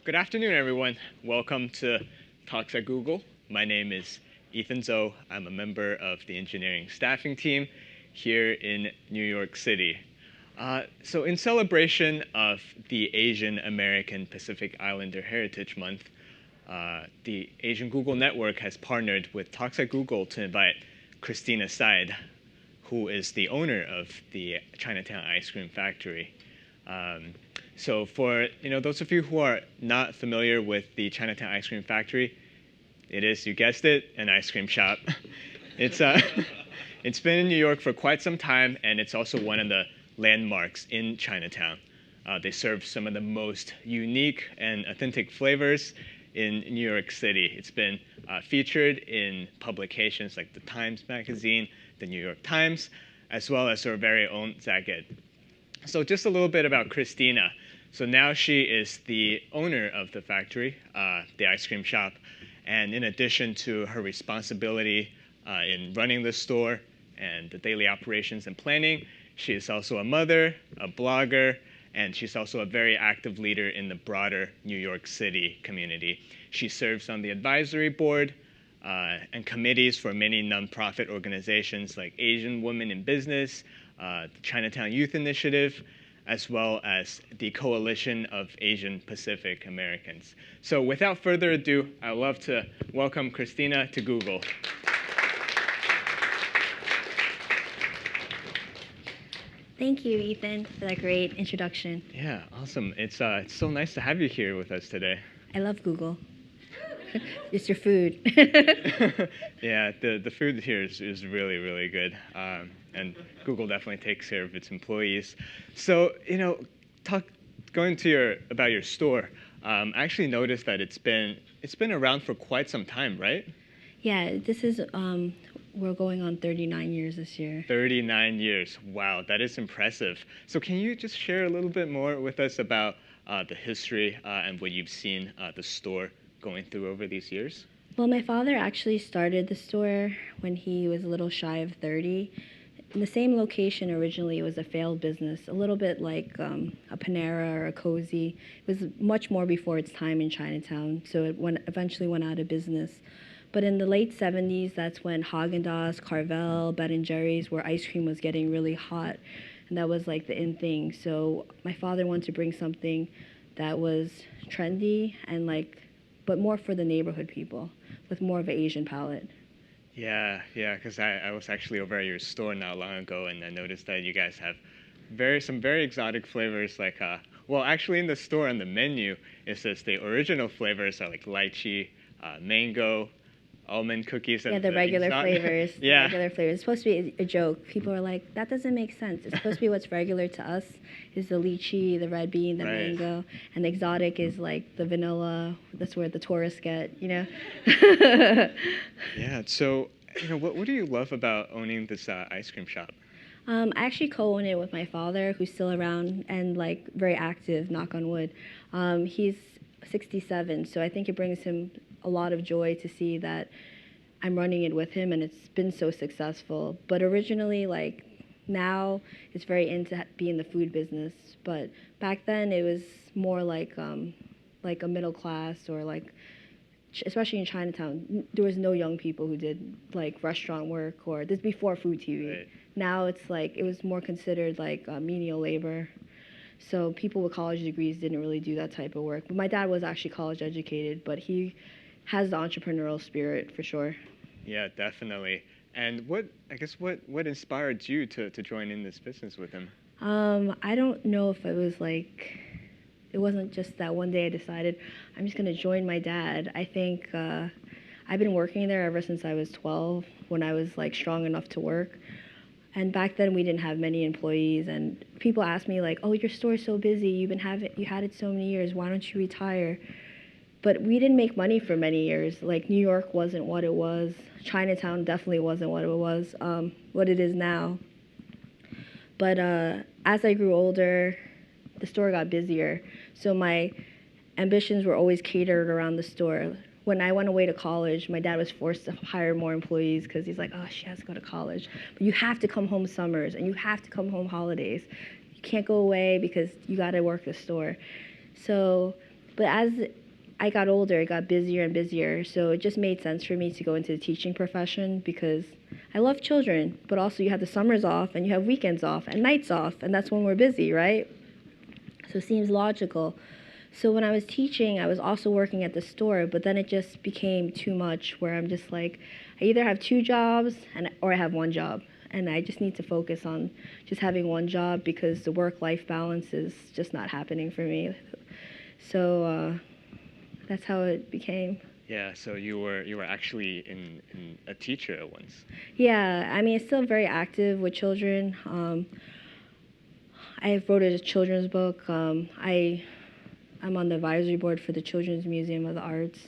Good afternoon, everyone. Welcome to Talks at Google. My name is Ethan Zhou. I'm a member of the engineering staffing team here in New York City. So in celebration of the Asian American Pacific Islander Heritage Month, the Asian Google Network has partnered with Talks at Google to invite Christina Seid, who is the owner of the Chinatown Ice Cream Factory. So for those of you who are not familiar with the Chinatown Ice Cream Factory, it is, you guessed it, an ice cream shop. It's been in New York for quite some time, and it's also one of the landmarks in Chinatown. They serve some of the most unique and authentic flavors in New York City. It's been featured in publications like the Times Magazine, the New York Times, as well as our very own Zagat. So just a little bit about Christina. So now she is the owner of the factory, the ice cream shop. And in addition to her responsibility in running the store and the daily operations and planning, she is also a mother, a blogger, and she's also a very active leader in the broader New York City community. She serves on the advisory board and committees for many nonprofit organizations like Asian Women in Business, the Chinatown Youth Initiative, as well as the Coalition of Asian Pacific Americans. So without further ado, I'd love to welcome Christina to Google. Thank you, Ethan, for that great introduction. Yeah, awesome. It's so nice to have you here with us today. I love Google. It's your food. Yeah, the food here is really, really good. And Google definitely takes care of its employees. So, going to about your store, I actually noticed that it's been around for quite some time, right? Yeah, this is, we're going on 39 years this year. 39 years. Wow, that is impressive. So can you just share a little bit more with us about the history and what you've seen the store going through over these years? Well, my father actually started the store when he was a little shy of 30. In the same location originally, it was a failed business, a little bit like a Panera or a Cozy. It was much more before its time in Chinatown, so it eventually went out of business. But in the late 70s, that's when Haagen-Dazs, Carvel, Ben & Jerry's, where ice cream was getting really hot, and that was like the in thing. So my father wanted to bring something that was trendy and but more for the neighborhood people, with more of an Asian palette. Yeah, because I was actually over at your store not long ago, and I noticed that you guys have some very exotic flavors. Well, actually in the store on the menu, it says the original flavors are like lychee, mango, almond cookies. Yeah, the regular flavors. Yeah. The regular flavors. It's supposed to be a joke. People are like, that doesn't make sense. It's supposed to be what's regular to us is the lychee, the red bean, the mango, and the exotic is like the vanilla. That's where the tourists get, Yeah, so, what do you love about owning this ice cream shop? I actually co-own it with my father, who's still around and very active, knock on wood. He's 67, so I think it brings him a lot of joy to see that I'm running it with him, and it's been so successful. But originally, now it's very into being the food business. But back then, it was more like a middle class or especially in Chinatown, there was no young people who did restaurant work or this before food TV. Right. Now it's it was more considered menial labor. So people with college degrees didn't really do that type of work. But my dad was actually college educated, but he has the entrepreneurial spirit for sure. Yeah, definitely. And what inspired you to join in this business with him? I don't know if it was it wasn't just that one day I decided I'm just gonna join my dad. I think I've been working there ever since I was 12 when I was strong enough to work. And back then we didn't have many employees, and people asked me oh, your store's so busy, you had it so many years, why don't you retire? But we didn't make money for many years. New York wasn't what it was. Chinatown definitely wasn't what it was, what it is now. But as I grew older, the store got busier. So my ambitions were always catered around the store. When I went away to college, my dad was forced to hire more employees because he's like, oh, she has to go to college. But you have to come home summers, and you have to come home holidays. You can't go away because you got to work the store. So But as I got older, it got busier and busier, so it just made sense for me to go into the teaching profession because I love children, but also you have the summers off and you have weekends off and nights off, and that's when we're busy, right? So it seems logical. So when I was teaching, I was also working at the store, but then it just became too much where I'm just like, I either have 2 jobs or I have 1 job. And I just need to focus on just having 1 job because the work-life balance is just not happening for me. So that's how it became. Yeah, so you were actually in a teacher at once. Yeah, I mean, it's still very active with children. I wrote a children's book. I'm on the advisory board for the Children's Museum of the Arts.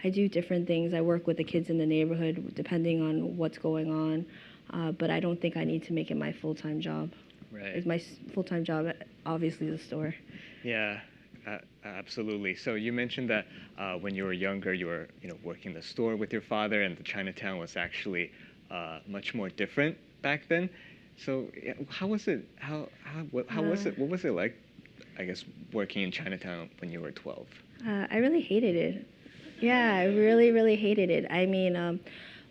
I do different things. I work with the kids in the neighborhood depending on what's going on, but I don't think I need to make it my full-time job. Right. My full-time job, obviously, the store. Yeah, absolutely. So you mentioned that when you were younger, you were working the store with your father, and the Chinatown was actually much more different back then. So how was it? What was it like? I guess working in Chinatown when you were 12. I really hated it. Yeah, I really, really hated it. I mean,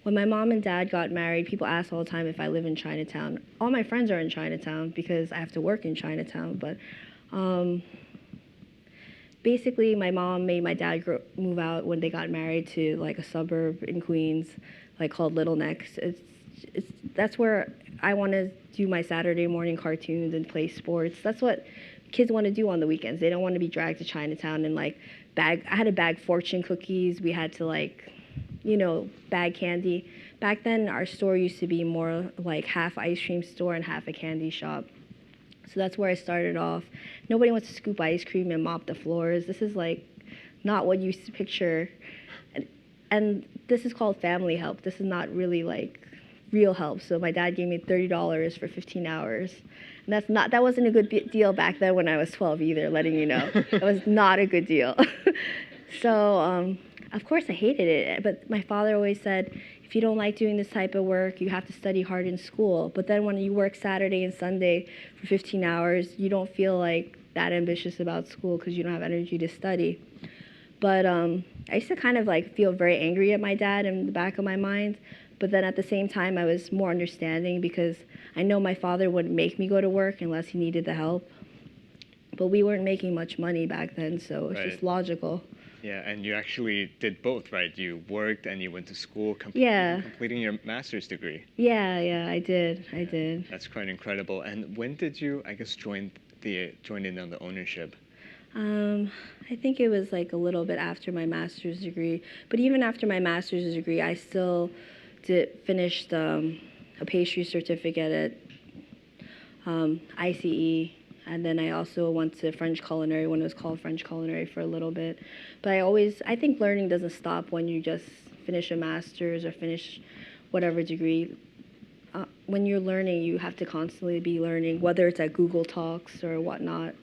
when my mom and dad got married, people ask all the time if I live in Chinatown. All my friends are in Chinatown because I have to work in Chinatown. But basically, my mom made my dad move out when they got married to like a suburb in Queens, like called Little Neck. That's where I want to do my Saturday morning cartoons and play sports. That's what kids want to do on the weekends. They don't want to be dragged to Chinatown and like I had to bag fortune cookies. We had to like, bag candy. Back then, our store used to be more like half ice cream store and half a candy shop. So that's where I started off. Nobody wants to scoop ice cream and mop the floors. This is like not what you picture. And this is called family help. This is not really like real help. So my dad gave me $30 for 15 hours. And that wasn't a good deal back then when I was 12 either, letting you know. It was not a good deal. So, of course I hated it. But my father always said, if you don't like doing this type of work, you have to study hard in school. But then when you work Saturday and Sunday for 15 hours, you don't feel like that ambitious about school because you don't have energy to study. But I used to kind of like feel very angry at my dad in the back of my mind. But then at the same time, I was more understanding because I know my father wouldn't make me go to work unless he needed the help. But we weren't making much money back then, so it's just logical. Yeah, and you actually did both, right? You worked and you went to school, completing your master's degree. Yeah, I did. That's quite incredible. And when did you, I guess, join in on the ownership? I think it was like a little bit after my master's degree. But even after my master's degree, I still finished a pastry certificate at ICE. And then I also went to French culinary when it was called French culinary for a little bit. But I think learning doesn't stop when you just finish a master's or finish whatever degree. When you're learning, you have to constantly be learning, whether it's at Google Talks or whatnot.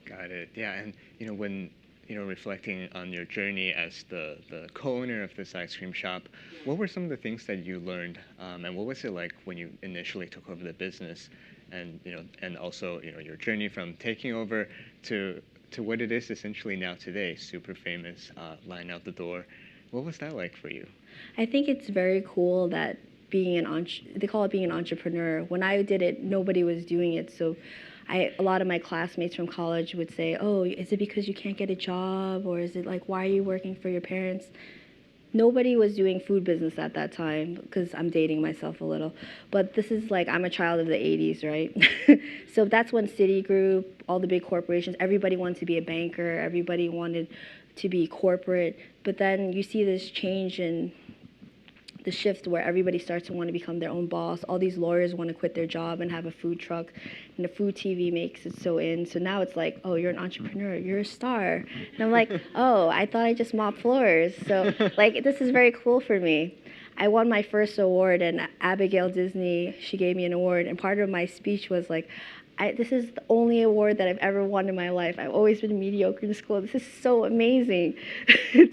Got it. Yeah, and when reflecting on your journey as the co-owner of this ice cream shop, what were some of the things that you learned, and what was it like when you initially took over the business, and also your journey from taking over to what it is essentially now today, super famous, line out the door. What was that like for you? I think it's very cool that they call it being an entrepreneur. When I did it, nobody was doing it, so a lot of my classmates from college would say, oh, is it because you can't get a job? Or is it like, why are you working for your parents? Nobody was doing food business at that time, because I'm dating myself a little. But this is like, I'm a child of the 80s, right? So that's when Citigroup, all the big corporations, everybody wanted to be a banker, everybody wanted to be corporate. But then you see this change in the shift where everybody starts to want to become their own boss. All these lawyers want to quit their job and have a food truck, and the food TV makes it so in. So now it's like, oh, you're an entrepreneur, you're a star. And I'm like, oh, I thought I just mopped floors. So like, this is very cool for me. I won my first award, and Abigail Disney, she gave me an award, and part of my speech was like, this is the only award that I've ever won in my life. I've always been mediocre in school. This is so amazing.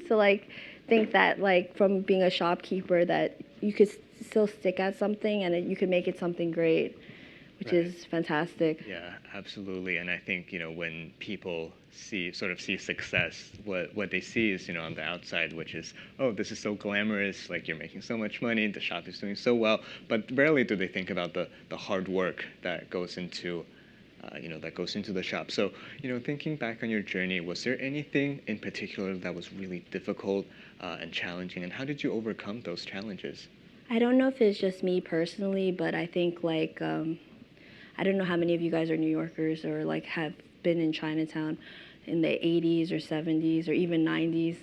So like, think that like from being a shopkeeper that you could still stick at something and you could make it something great, which is fantastic. Yeah, absolutely. And I think, when people sort of see success, what they see is, on the outside, which is, oh, this is so glamorous, like you're making so much money, the shop is doing so well, but rarely do they think about the hard work that goes into the shop. So, thinking back on your journey, was there anything in particular that was really difficult and challenging, and how did you overcome those challenges? I don't know if it's just me personally, but I think I don't know how many of you guys are New Yorkers or like have been in Chinatown in the 80s or 70s or even 90s.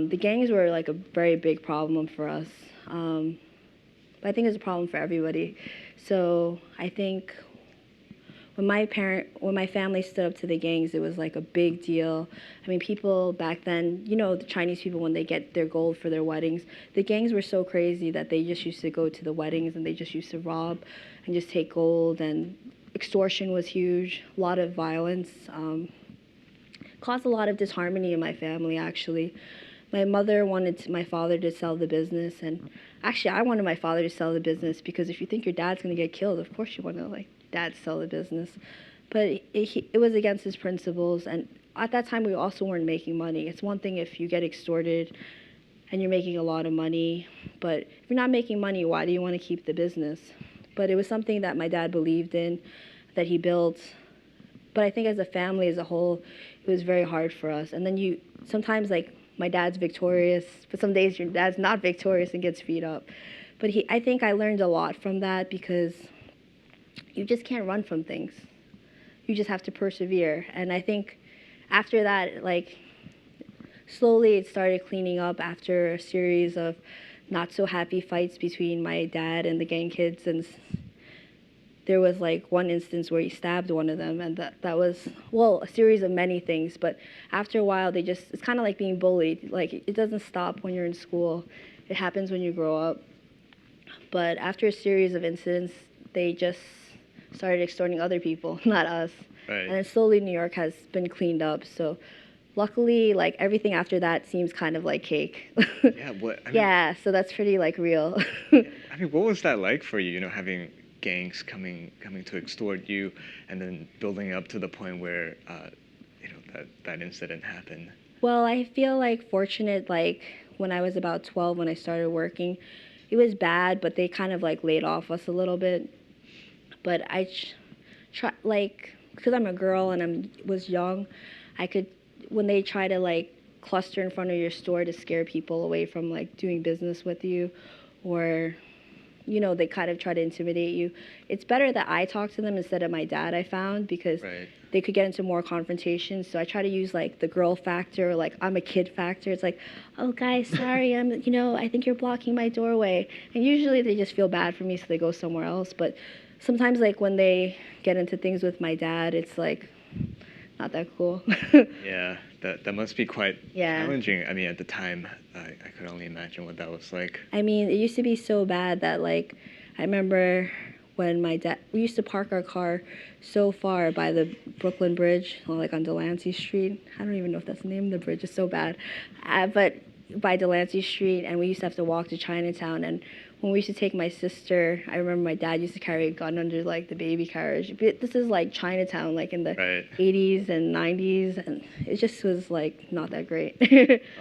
The gangs were like a very big problem for us. But I think it's a problem for everybody. So I think when my family stood up to the gangs, it was like a big deal. I mean, people back then, the Chinese people, when they get their gold for their weddings, the gangs were so crazy that they just used to go to the weddings and they just used to rob and just take gold, and extortion was huge, a lot of violence, caused a lot of disharmony in my family, actually. My mother wanted my father to sell the business, and actually I wanted my father to sell the business because if you think your dad's going to get killed, of course you want to dad sell the business. But it was against his principles, and at that time we also weren't making money. It's one thing if you get extorted and you're making a lot of money, but if you're not making money, why do you want to keep the business? But it was something that my dad believed in, that he built. But I think as a family as a whole, it was very hard for us. And then sometimes my dad's victorious, but some days your dad's not victorious and gets beat up. But I think I learned a lot from that, because you just can't run from things. You just have to persevere. And I think after that, slowly it started cleaning up after a series of not so happy fights between my dad and the gang kids. And there was one instance where he stabbed one of them, and that was, well, a series of many things. But after a while, it's kind of like being bullied. It doesn't stop when you're in school. It happens when you grow up. But after a series of incidents, they just started extorting other people, not us. Right. And then slowly New York has been cleaned up. So luckily, everything after that seems kind of like cake. Yeah, yeah, so that's pretty real. I mean, what was that like for you, having gangs coming to extort you, and then building up to the point where, that incident happened? Well, I feel fortunate, when I was about 12, when I started working, it was bad, but they kind of laid off us a little bit. But I try, because I'm a girl and was young, when they try to cluster in front of your store to scare people away from doing business with you, or they kind of try to intimidate you. It's better that I talk to them instead of my dad, I found, because Right. they could get into more confrontations. So I try to use the girl factor, I'm a kid factor. It's oh guys, sorry, I think you're blocking my doorway. And usually they just feel bad for me, so they go somewhere else. But sometimes when they get into things with my dad, it's not that cool. Yeah, that must be quite challenging. I mean, at the time, I could only imagine what that was like. I mean, it used to be so bad that I remember when my dad, we used to park our car so far by the Brooklyn Bridge, on Delancey Street. I don't even know if that's the name of the bridge. It's so bad. But by Delancey Street, and we used to have to walk to Chinatown. And when we used to take my sister, I remember my dad used to carry a gun under the baby carriage. But this is Chinatown, in the Right. 80s and 90s, and it just was not that great.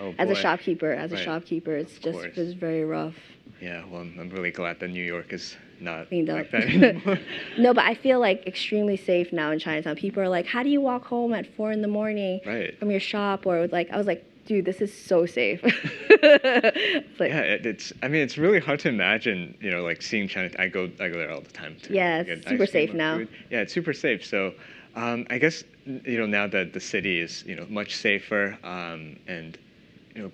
Oh, As a boy. shopkeeper, It was very rough. Yeah, well, I'm really glad that New York is not Cleaned like up. that anymore. No, but I feel extremely safe now in Chinatown. People are how do you walk home at 4 in the morning Right. from your shop? Or I was dude, this is so safe. It's Yeah, it's really hard to imagine, seeing Chinatown. I go there all the time too. Yeah, to get it's super ice cream safe or now. food. Yeah, it's super safe. So, I guess, now that the city is, much safer, and,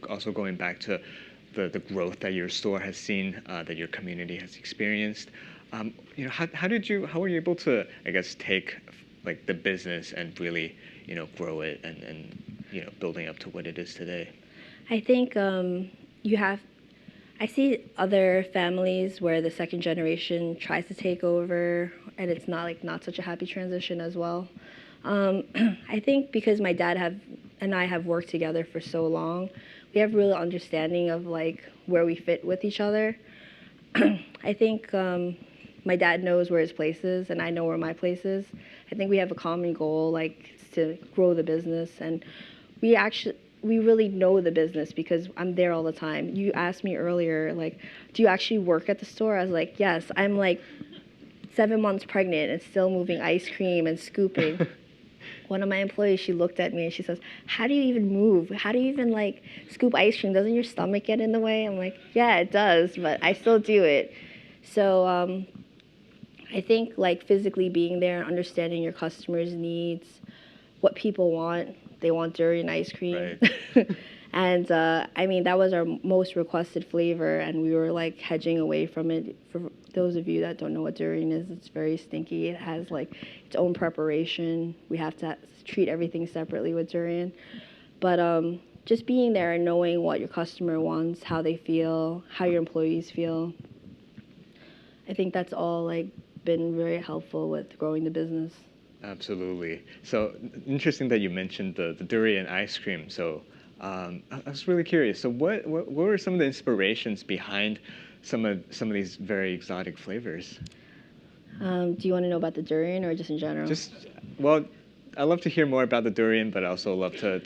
also going back to the growth that your store has seen, that your community has experienced, how were you able to, I guess, take the business and really, grow it and building up to what it is today? I think I see other families where the second generation tries to take over, and it's not such a happy transition as well. I think because my dad and I have worked together for so long, we have real understanding of where we fit with each other. I think my dad knows where his place is, and I know where my place is. I think we have a common goal, like to grow the business, and we really know the business because I'm there all the time. You asked me earlier, like, do you actually work at the store? I was like, yes. I'm like 7 months pregnant and still moving ice cream and scooping. One of my employees, she looked at me and she says, how do you even move? How do you even like scoop ice cream? Doesn't your stomach get in the way? I'm like, yeah, it does, but I still do it. So I think like physically being there, understanding your customers' needs, what people want. They want durian ice cream. Right. And I mean, that was our most requested flavor, and we were like hedging away from it. For those of you that don't know what durian is, it's very stinky. It has like its own preparation. We have to treat everything separately with durian. But just being there and knowing what your customer wants, how they feel, how your employees feel, I think that's all like been very helpful with growing the business. Absolutely. So interesting that you mentioned the durian ice cream. So I was really curious. So what were some of the inspirations behind some of these very exotic flavors? Do you want to know about the durian or just in general? Just well, I love to hear more about the durian, but I also love to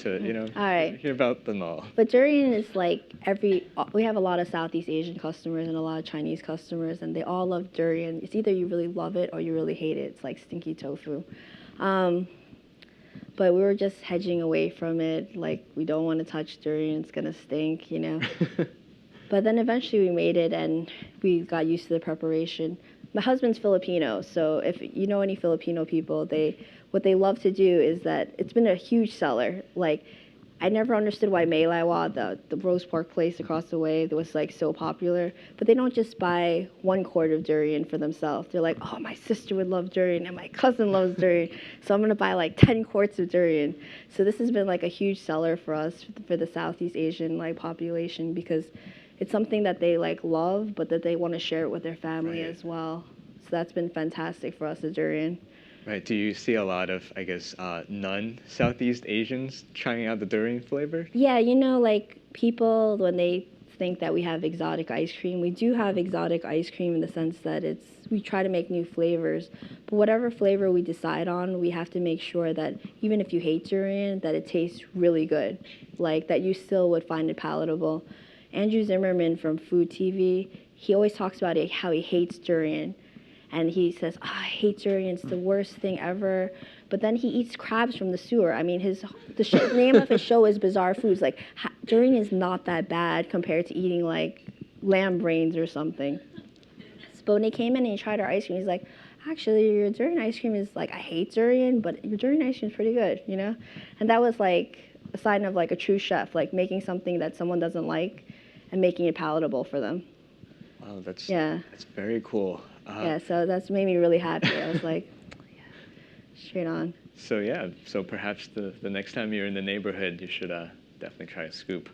All right. hear about them all. But durian is like we have a lot of Southeast Asian customers and a lot of Chinese customers, and they all love durian. It's either you really love it or you really hate it. It's like stinky tofu. But we were just hedging away from it. Like, we don't want to touch durian. It's going to stink, you know. But then eventually we made it, and we got used to the preparation. My husband's Filipino, so if you know any Filipino people, what they love to do is that it's been a huge seller. Like, I never understood why Maylaiwa, the roast pork place across the way, that was like so popular. But they don't just buy 1 quart of durian for themselves. They're like, oh, my sister would love durian and my cousin loves durian, so I'm gonna buy like 10 quarts of durian. So this has been like a huge seller for us, for the Southeast Asian like population, because it's something that they like love, but that they want to share it with their family as well. So that's been fantastic for us, the durian. Right. Do you see a lot of, I guess, non-Southeast Asians trying out the durian flavor? Yeah, you know, like people, when they think that we have exotic ice cream, we do have exotic ice cream in the sense that we try to make new flavors. But whatever flavor we decide on, we have to make sure that even if you hate durian, that it tastes really good. Like that you still would find it palatable. Andrew Zimmerman from Food TV, he always talks about it, how he hates durian. And he says, oh, I hate durian, it's the worst thing ever. But then he eats crabs from the sewer. I mean, the name of his show is Bizarre Foods. Like, durian is not that bad compared to eating, like, lamb brains or something. So when he came in and he tried our ice cream, he's like, actually, your durian ice cream is, like, I hate durian, but your durian ice cream is pretty good, you know? And that was, like, a sign of, like, a true chef, like, making something that someone doesn't like and making it palatable for them. Wow, that's very cool. Yeah, so that's made me really happy. I was like, yeah, straight on. So yeah, so perhaps the next time you're in the neighborhood, you should definitely try a scoop.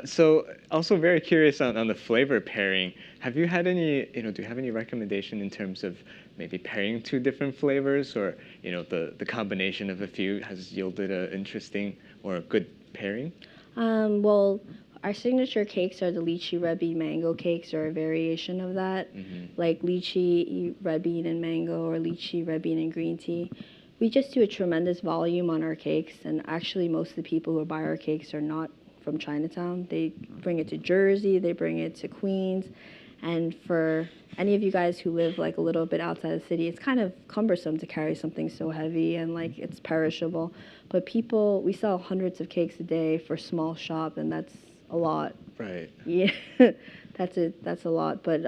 So also very curious on the flavor pairing. Have you had any, do you have any recommendation in terms of maybe pairing 2 different flavors, or the combination of a few has yielded an interesting or a good pairing? Well, our signature cakes are the lychee red bean mango cakes, or a variation of that, like lychee red bean and mango, or lychee red bean and green tea. We just do a tremendous volume on our cakes, and actually most of the people who buy our cakes are not from Chinatown. They bring it to Jersey, they bring it to Queens, and for any of you guys who live like a little bit outside the city, it's kind of cumbersome to carry something so heavy, and like it's perishable. But we sell hundreds of cakes a day for a small shop, and that's a lot. Right. Yeah, that's a lot. But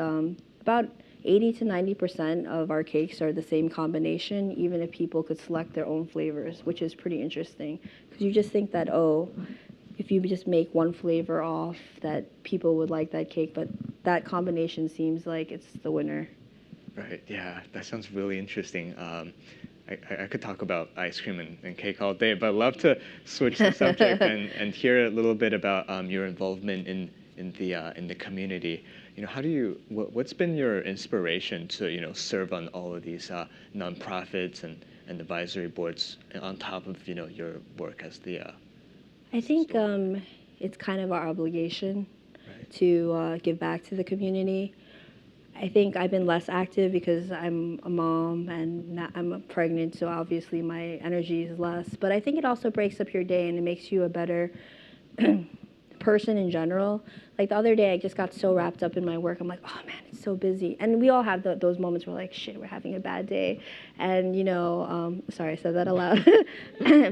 about 80 to 90% of our cakes are the same combination, even if people could select their own flavors, which is pretty interesting. Because you just think that, if you just make one flavor off, that people would like that cake, but that combination seems like it's the winner. Right. Yeah, that sounds really interesting. I could talk about ice cream and cake all day, but I'd love to switch the subject and hear a little bit about your involvement in the community. What's been your inspiration to serve on all of these nonprofits and advisory boards on top of your work as the I think it's kind of our obligation to give back to the community. I think I've been less active because I'm a mom and I'm pregnant, so obviously my energy is less. But I think it also breaks up your day and it makes you a better person in general. Like the other day, I just got so wrapped up in my work. I'm like, oh man, it's so busy. And we all have those moments where like, shit, we're having a bad day. And sorry, I said that aloud.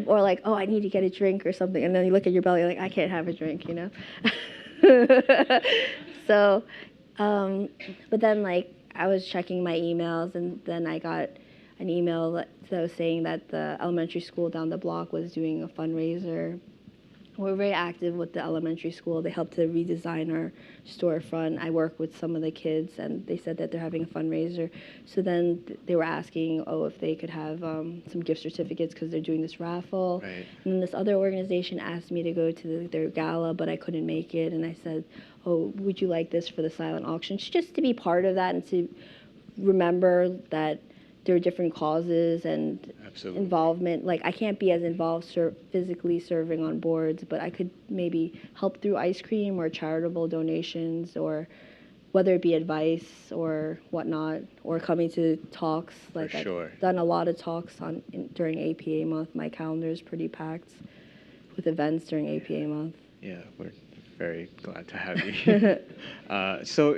Or like, oh, I need to get a drink or something. And then you look at your belly like, I can't have a drink, So, but then like I was checking my emails and then I got an email that was saying that the elementary school down the block was doing a fundraiser. We're very active with the elementary school. They helped to redesign our storefront. I work with some of the kids, and they said that they're having a fundraiser. So then they were asking, if they could have some gift certificates because they're doing this raffle. Right. And then this other organization asked me to go to their gala, but I couldn't make it. And I said, oh, would you like this for the silent auction? Just to be part of that and to remember that there are different causes and Absolutely. involvement. Like I can't be as involved physically serving on boards, but I could maybe help through ice cream or charitable donations, or whether it be advice or whatnot, or coming to talks. Like For sure. I've done a lot of talks during APA month. My calendar is pretty packed with events during APA month. Yeah, we're very glad to have you here. So,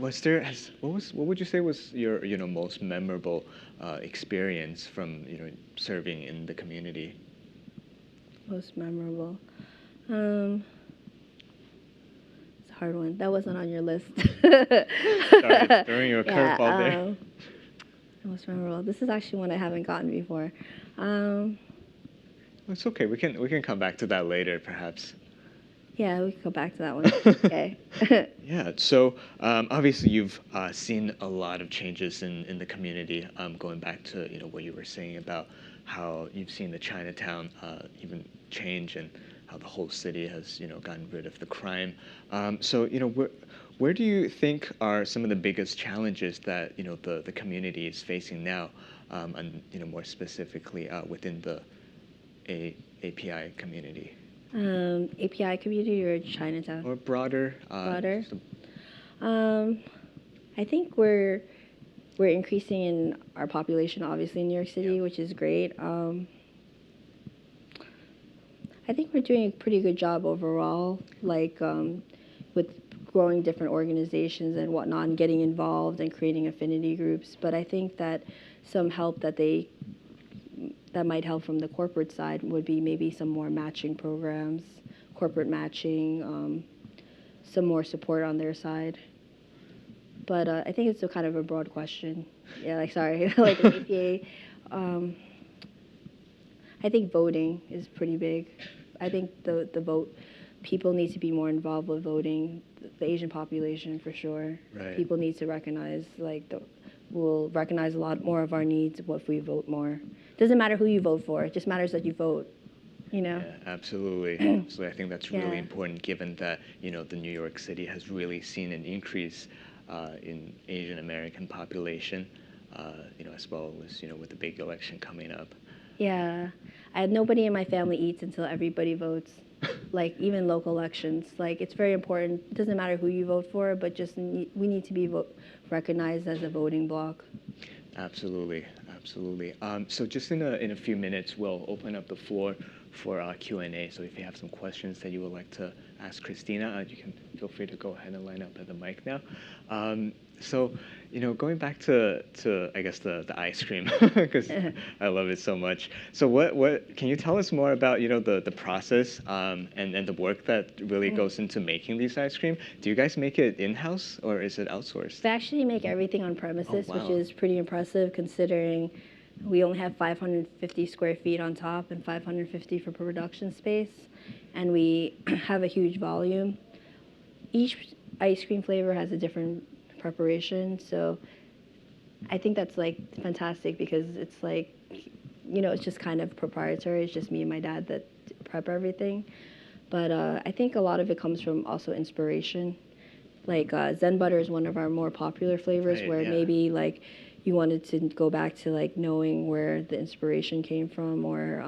what would you say was your, most memorable experience from, serving in the community? Most memorable. It's a hard one. That wasn't on your list. Sorry, throwing you a curveball there. Most memorable. This is actually one I haven't gotten before. It's okay. We can come back to that later, perhaps. Yeah, we can go back to that one. Okay. Yeah, so obviously you've seen a lot of changes in the community, going back to what you were saying about how you've seen the Chinatown even change and how the whole city has gotten rid of the crime. So where do you think are some of the biggest challenges that the community is facing now, and more specifically within the API community? API community or Chinatown? Or broader? Broader? I think we're increasing in our population, obviously, in New York City, which is great. I think we're doing a pretty good job overall, like with growing different organizations and whatnot, and getting involved and creating affinity groups. But I think that some help that might help from the corporate side would be maybe some more matching programs, corporate matching, some more support on their side. But I think it's a kind of a broad question. Yeah, like sorry, like APA. I think voting is pretty big. I think the vote, people need to be more involved with voting. The Asian population for sure. Right. People need to recognize we'll recognize a lot more of our needs if we vote more. Doesn't matter who you vote for. It just matters that you vote. Yeah, absolutely. So I think that's really important, given that the New York City has really seen an increase in Asian American population, as well as with the big election coming up. Yeah, nobody in my family eats until everybody votes. Like even local elections, like it's very important. It doesn't matter who you vote for, but we need to be recognized as a voting bloc. Absolutely, absolutely. So just in a few minutes, we'll open up the floor for Q&A. So if you have some questions that you would like to ask Christina, you can feel free to go ahead and line up at the mic now. So, going back to I guess the ice cream, because I love it so much. So what can you tell us more about the process and the work that really goes into making these ice cream? Do you guys make it in-house or is it outsourced? We actually make everything on premises, Oh, wow. which is pretty impressive considering we only have 550 square feet on top and 550 for production space, and we have a huge volume. Each ice cream flavor has a different preparation, so I think that's like fantastic because it's like, it's just kind of proprietary. It's just me and my dad that prep everything. But I think a lot of it comes from also inspiration. Like Zen butter is one of our more popular flavors, Right, where yeah. maybe like you wanted to go back to like knowing where the inspiration came from, or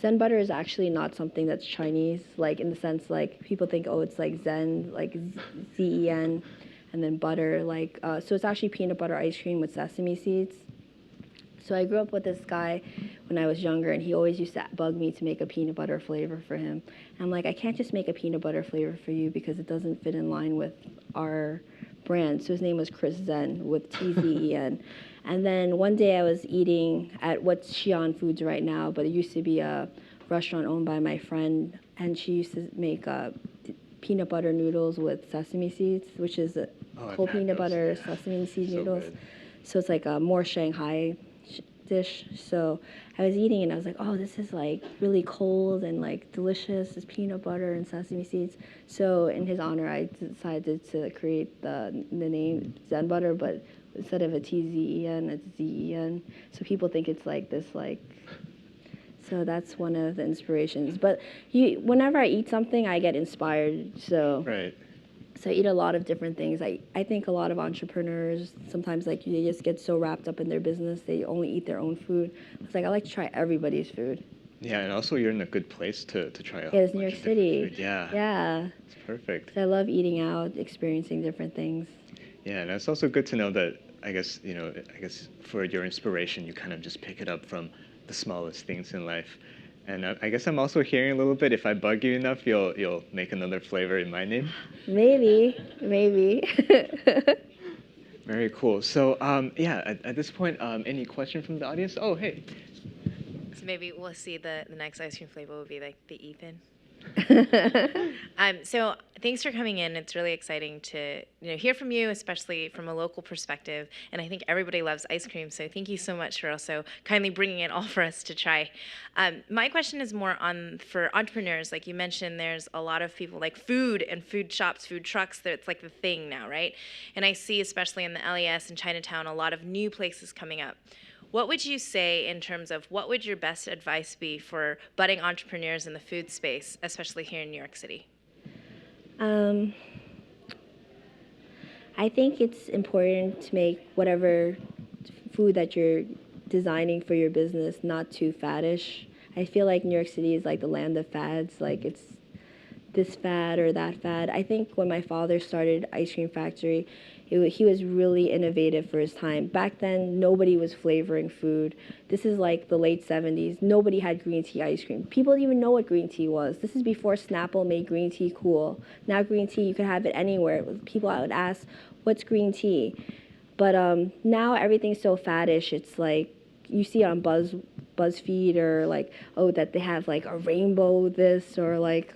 Zen butter is actually not something that's Chinese, like in the sense like people think, oh, it's like Zen, like Zen. and then butter. So it's actually peanut butter ice cream with sesame seeds. So I grew up with this guy when I was younger, and he always used to bug me to make a peanut butter flavor for him. And I'm like, I can't just make a peanut butter flavor for you because it doesn't fit in line with our brand. So his name was Chris Zen with Tzen. And then one day I was eating at what's Xi'an Foods right now, but it used to be a restaurant owned by my friend, and she used to make peanut butter noodles with sesame seeds, which is whole peanut butter sesame seed noodles. Good. So it's like a more Shanghai dish. So I was eating and I was like, oh, this is like really cold and like delicious. It's peanut butter and sesame seeds. So in his honor, I decided to create the name Zen Butter, but instead of a Tzen, it's Zen. So people think it's like this so that's one of the inspirations. But whenever I eat something, I get inspired. So right. So I eat a lot of different things. I think a lot of entrepreneurs, sometimes like they just get so wrapped up in their business, they only eat their own food. It's like I like to try everybody's food. Yeah, and also you're in a good place to try out. Yeah, it's New York City. Yeah. Yeah. It's perfect. So I love eating out, experiencing different things. Yeah, and it's also good to know that I guess for your inspiration, you kind of just pick it up from the smallest things in life. And I guess I'm also hearing a little bit, if I bug you enough, you'll make another flavor in my name? Maybe. Very cool. So, at this point, any question from the audience? Oh, hey. So maybe we'll see the next ice cream flavor will be like the Ethan. So thanks for coming in. It's really exciting to hear from you, especially from a local perspective. And I think everybody loves ice cream, so thank you so much for also kindly bringing it all for us to try. My question is more for entrepreneurs. Like you mentioned, there's a lot of people like food and food shops, food trucks. It's like the thing now, right? And I see, especially in the LES and Chinatown, a lot of new places coming up. What would you say in terms of what would your best advice be for budding entrepreneurs in the food space, especially here in New York City? I think it's important to make whatever food that you're designing for your business not too faddish. I feel like New York City is like the land of fads, like it's this fad or that fad. I think when my father started Ice Cream Factory, he was really innovative for his time. Back then, nobody was flavoring food. This is like the late 70s. Nobody had green tea ice cream. People didn't even know what green tea was. This is before Snapple made green tea cool. Now green tea, you could have it anywhere. People would ask, what's green tea? But now everything's so faddish. It's like, you see it on BuzzFeed or like, oh, that they have like a rainbow this or like...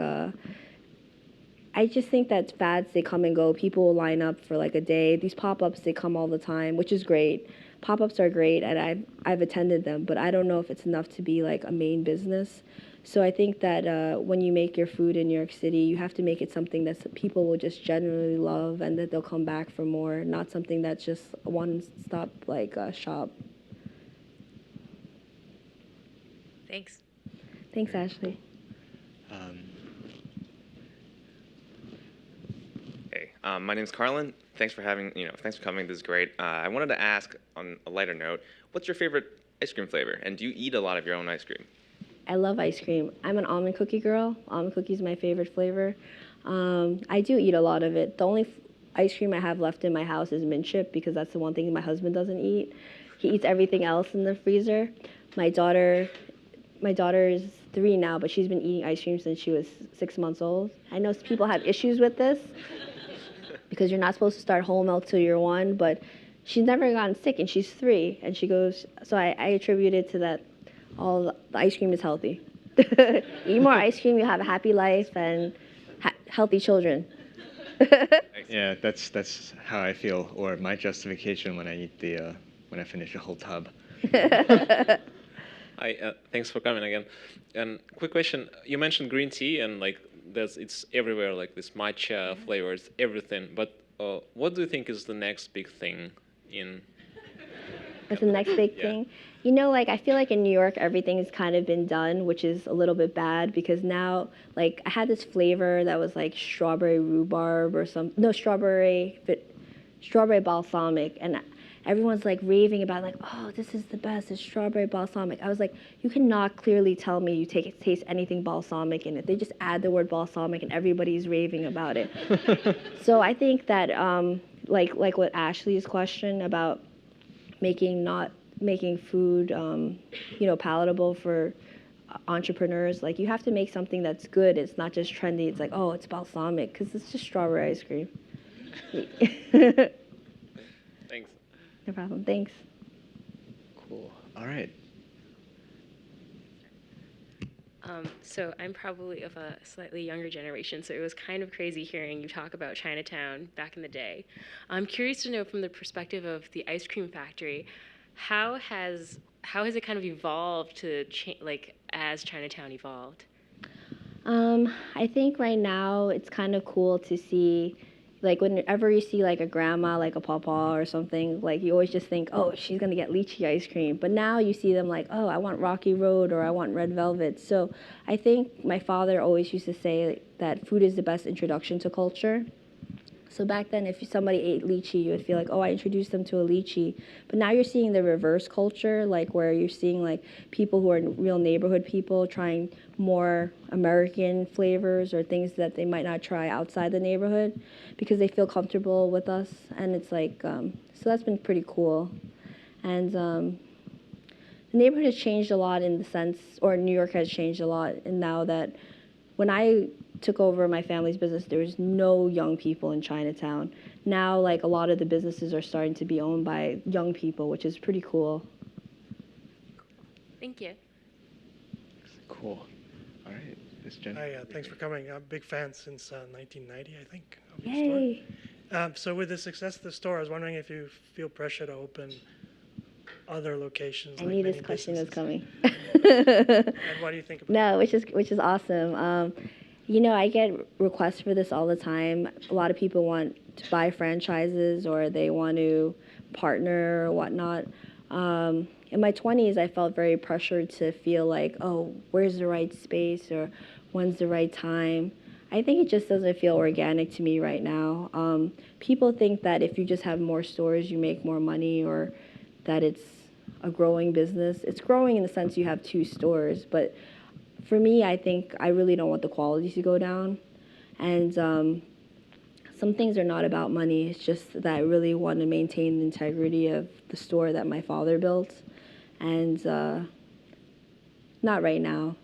I just think that fads, they come and go. People will line up for like a day. These pop-ups, they come all the time, which is great. Pop-ups are great, and I've attended them, but I don't know if it's enough to be like a main business. So I think that when you make your food in New York City, you have to make it something that people will just genuinely love and that they'll come back for more, not something that's just a one-stop like shop. Thanks. Thanks, Ashley. My name's Carlin. Thanks for coming. This is great. I wanted to ask on a lighter note, what's your favorite ice cream flavor? And do you eat a lot of your own ice cream? I love ice cream. I'm an almond cookie girl. Almond cookie is my favorite flavor. I do eat a lot of it. The only ice cream I have left in my house is mint chip because that's the one thing my husband doesn't eat. He eats everything else in the freezer. My daughter is 3 now, but she's been eating ice cream since she was 6 months old. I know people have issues with this because you're not supposed to start whole milk till you're 1, but she's never gotten sick, and she's 3, and she goes, so I attribute it to that all the ice cream is healthy. Eat more ice cream, you have a happy life, and healthy children. Yeah, that's how I feel, or my justification when I eat when I finish a whole tub. Hi, thanks for coming again. And quick question: you mentioned green tea, and like it's everywhere, like this matcha flavors, everything. But what do you think is the next big thing in? What's the next big thing? You know, like I feel like in New York everything's kind of been done, which is a little bit bad because now, like I had this flavor that was like strawberry rhubarb or strawberry balsamic, and everyone's like raving about like, oh, this is the best, it's strawberry balsamic. I was like, you cannot clearly tell me you taste anything balsamic in it. They just add the word balsamic and everybody's raving about it. So I think that like what Ashley's question about not making food, palatable for entrepreneurs. Like, you have to make something that's good. It's not just trendy. It's like, oh, it's balsamic, because it's just strawberry ice cream. Thanks. No problem. Thanks. Cool. All right. So I'm probably of a slightly younger generation, so it was kind of crazy hearing you talk about Chinatown back in the day. I'm curious to know, from the perspective of the ice cream factory, how has it kind of evolved to as Chinatown evolved? I think right now it's kind of cool to see, like, whenever you see like a grandma, like a papa or something, like, you always just think, oh, she's gonna get lychee ice cream. But now you see them like, oh, I want Rocky Road, or I want Red Velvet. So I think my father always used to say that food is the best introduction to culture. So back then, if somebody ate lychee, you would feel like, oh, I introduced them to a lychee. But now you're seeing the reverse culture, like where you're seeing like people who are real neighborhood people trying more American flavors or things that they might not try outside the neighborhood because they feel comfortable with us. And it's like, so that's been pretty cool. And the neighborhood has changed a lot in the sense, or New York has changed a lot. And now that when I took over my family's business, there was no young people in Chinatown. Now, like, a lot of the businesses are starting to be owned by young people, which is pretty cool. Thank you. Cool. All right. This Jen. Hi, thanks for coming. I'm a big fan since 1990, I think, of your Yay! store. So with the success of the store, I was wondering if you feel pressure to open other locations. I like knew many this question was businesses. coming. And what do you think about No, which is awesome. I get requests for this all the time. A lot of people want to buy franchises, or they want to partner or whatnot. In my 20s, I felt very pressured to feel like, oh, where's the right space, or when's the right time? I think it just doesn't feel organic to me right now. People think that if you just have more stores, you make more money, or that it's a growing business. It's growing in the sense you have 2 stores, but for me, I think I really don't want the quality to go down. And some things are not about money. It's just that I really want to maintain the integrity of the store that my father built. And not right now.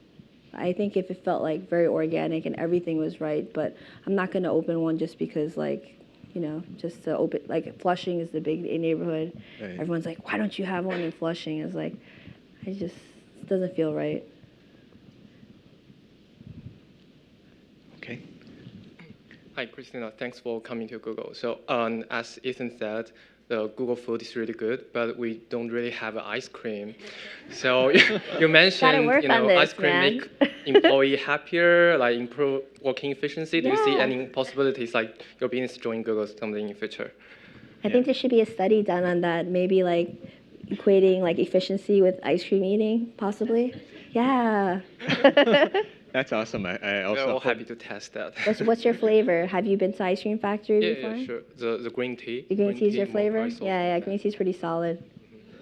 I think if it felt like very organic and everything was right, but I'm not going to open one just because, like, just to open, like, Flushing is the big neighborhood. Right. Everyone's like, why don't you have one in Flushing? It's like, it doesn't feel right. Okay. Hi, Christina. Thanks for coming to Google. So as Ethan said, the Google food is really good, but we don't really have ice cream. So you mentioned, ice cream make employee happier, like improve working efficiency. Do you see any possibilities, like your business join Google something in future? I think there should be a study done on that. Maybe like equating like efficiency with ice cream eating, possibly. Yeah. That's awesome. I also We're all happy to test that. What's your flavor? Have you been to Ice Cream Factory before? Yeah, sure. The green tea. The green tea is your flavor? Yeah, green tea is pretty solid.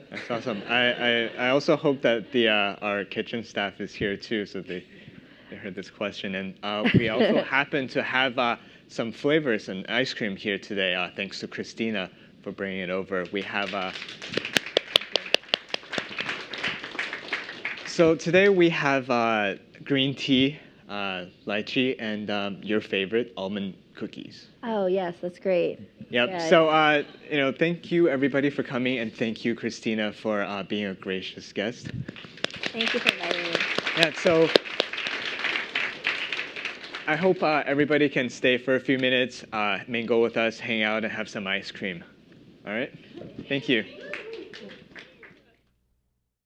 That's awesome. I also hope that our kitchen staff is here too, so they heard this question. And we also happen to have some flavors and ice cream here today, thanks to Christina for bringing it over. We have so today we have green tea, lychee, and your favorite, almond cookies. Oh, yes, that's great. Yep. Yeah. So, thank you, everybody, for coming, and thank you, Christina, for being a gracious guest. Thank you for inviting me. Yeah, so I hope everybody can stay for a few minutes, mingle with us, hang out, and have some ice cream. All right? Thank you.